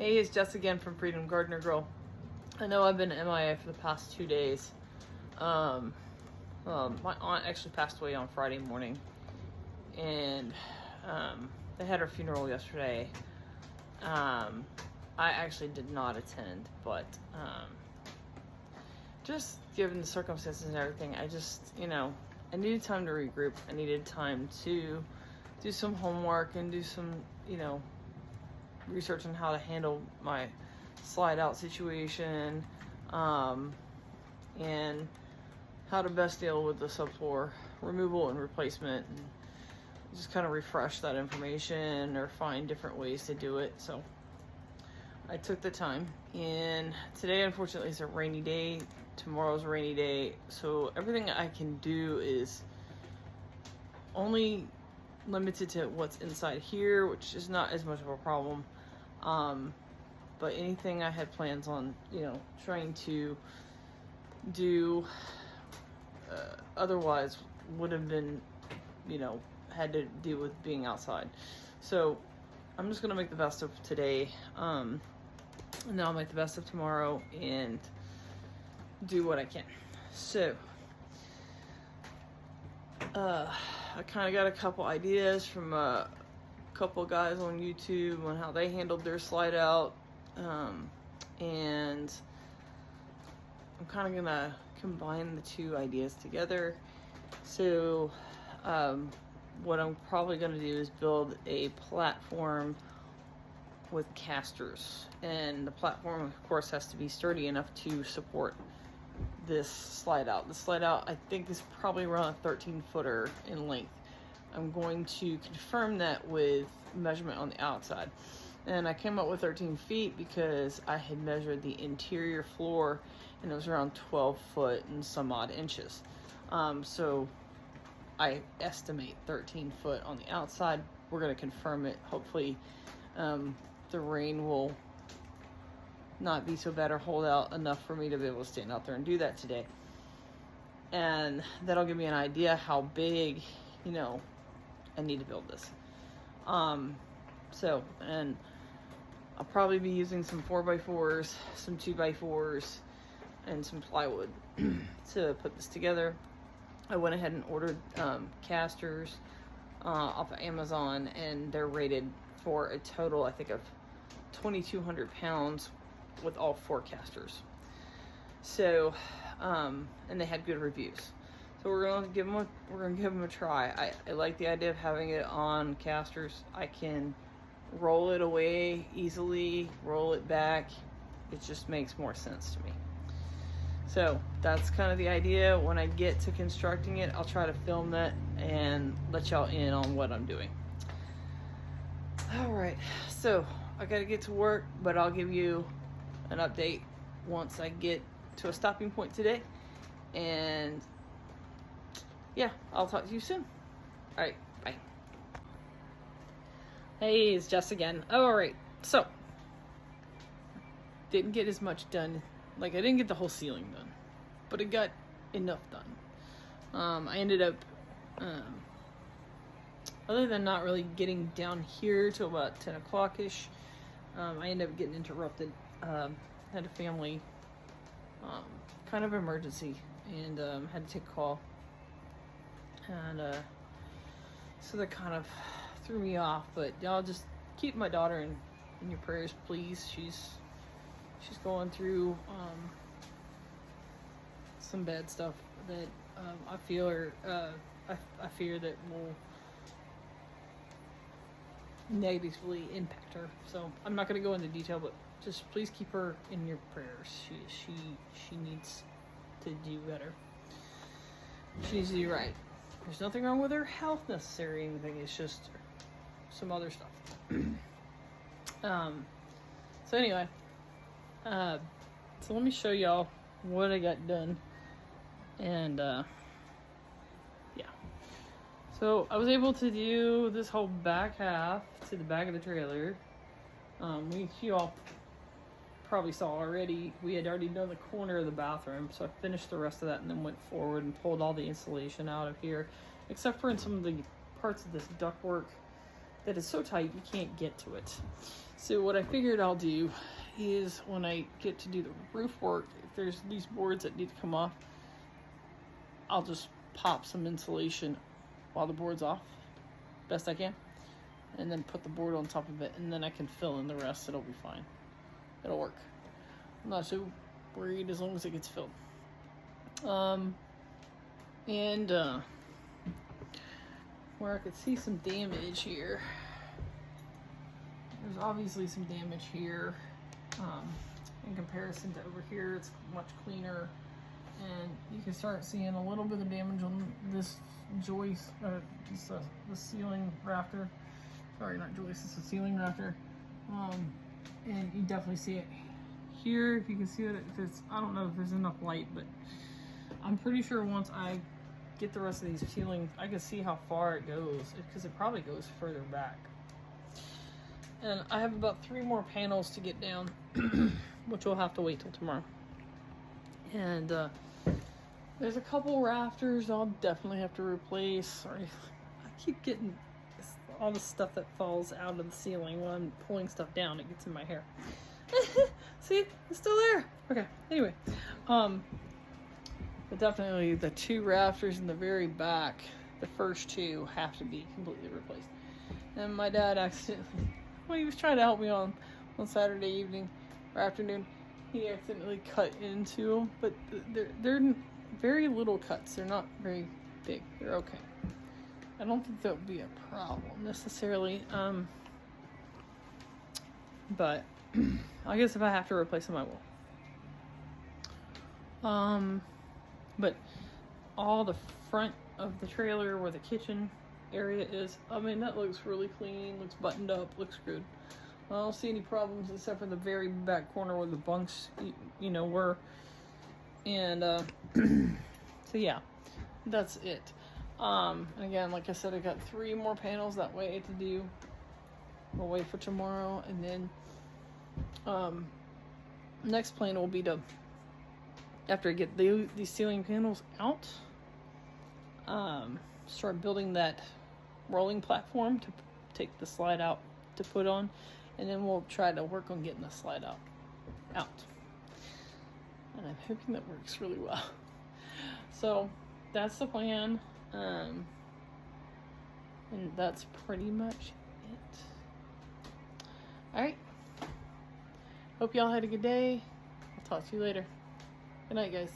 Hey, it's Jess again from Freedom Gardener Girl. I know I've been MIA for the past 2 days. My aunt actually passed away on Friday morning, and they had her funeral yesterday. I actually did not attend, but just given the circumstances and everything, I just, I needed time to regroup. I needed time to do some homework and do some, research on how to handle my slide out situation, and how to best deal with the subfloor removal and replacement, and just kind of refresh that information or find different ways to do it. So I took the time, and today unfortunately is a rainy day. Tomorrow's a rainy day, so everything I can do is only limited to what's inside here, which is not as much of a problem. But anything I had plans on, trying to do otherwise would have been, had to deal with being outside. So I'm just going to make the best of today. And then I'll make the best of tomorrow and do what I can. So, I kind of got a couple ideas from a couple guys on YouTube on how they handled their slide out, and I'm kind of gonna combine the two ideas together. So what I'm probably gonna do is build a platform with casters, and the platform of course has to be sturdy enough to support this slide out. The slide out I think is probably around a 13 footer in length. I'm going to confirm that with measurement on the outside, and I came up with 13 feet because I had measured the interior floor and it was around 12 foot and some odd inches. So I estimate 13 foot on the outside. We're going to confirm it. Hopefully the rain will not be so bad or hold out enough for me to be able to stand out there and do that today. And that'll give me an idea how big, I need to build this. And I'll probably be using some 4x4s, some 2x4s, and some plywood to put this together. I went ahead and ordered casters off of Amazon, and they're rated for a total, I think, of 2,200 pounds with all 4 casters. So, and they had good reviews. So we're gonna give them a try. I like the idea of having it on casters. I can roll it away easily, roll it back. It just makes more sense to me. So that's kind of the idea. When I get to constructing it, I'll try to film that and let y'all in on what I'm doing. All right, so I gotta get to work, but I'll give you an update once I get to a stopping point today. And yeah, I'll talk to you soon. All right, bye. Hey, it's Jess again. All right, so didn't get as much done. Like, I didn't get the whole ceiling done, but it got enough done. I ended up, other than not really getting down here till about 10 o'clock-ish, I ended up getting interrupted. Had a family kind of emergency, and had to take a call. And so that kind of threw me off, but y'all just keep my daughter in your prayers, please. She's going through some bad stuff that I fear that will negatively impact her. So I'm not going to go into detail, but just please keep her in your prayers. She needs to do better. She needs to do right. There's nothing wrong with her health necessarily, anything. It's just some other stuff. So anyway, so let me show y'all what I got done. And yeah, so I was able to do this whole back half to the back of the trailer. You all probably saw already, we had already done the corner of the bathroom, so I finished the rest of that and then went forward and pulled all the insulation out of here, except for in some of the parts of this ductwork that is so tight you can't get to it. So what I figured I'll do is when I get to do the roof work, if there's these boards that need to come off, I'll just pop some insulation while the board's off, best I can, and then put the board on top of it, and then I can fill in the rest. It'll be fine. It'll work. I'm not so worried as long as it gets filled. Where I could see some damage here, there's obviously some damage here. In comparison to over here, it's much cleaner, and you can start seeing a little bit of damage on this joist, the ceiling rafter. Sorry, not joist, it's a ceiling rafter. And you definitely see it here. If you can see it, I don't know if there's enough light, but I'm pretty sure once I get the rest of these ceilings, I can see how far it goes, because it probably goes further back. And I have about 3 more panels to get down, which will have to wait till tomorrow. And there's a couple rafters I'll definitely have to replace. Sorry, I keep getting all the stuff that falls out of the ceiling when I'm pulling stuff down. It gets in my hair. See, it's still there. Okay, anyway. But definitely the 2 rafters in the very back, the first 2 have to be completely replaced. And my dad accidentally, when he was trying to help me on Saturday evening or afternoon, he accidentally cut into them, but they're very little cuts. They're not very big. They're okay. I don't think that would be a problem necessarily. But I guess if I have to replace them, I will. But all the front of the trailer where the kitchen area is, I mean, that looks really clean, looks buttoned up, looks good. I don't see any problems except for the very back corner where the bunks, were. And so yeah, that's it. And again, like I said, I got 3 more panels that way to do. We'll wait for tomorrow, and then next plan will be to, after I get these ceiling panels out, start building that rolling platform to take the slide out to put on, and then we'll try to work on getting the slide out. And I'm hoping that works really well. So that's the plan, and that's pretty much it. All right. Hope y'all had a good day. I'll talk to you later. Good night, guys.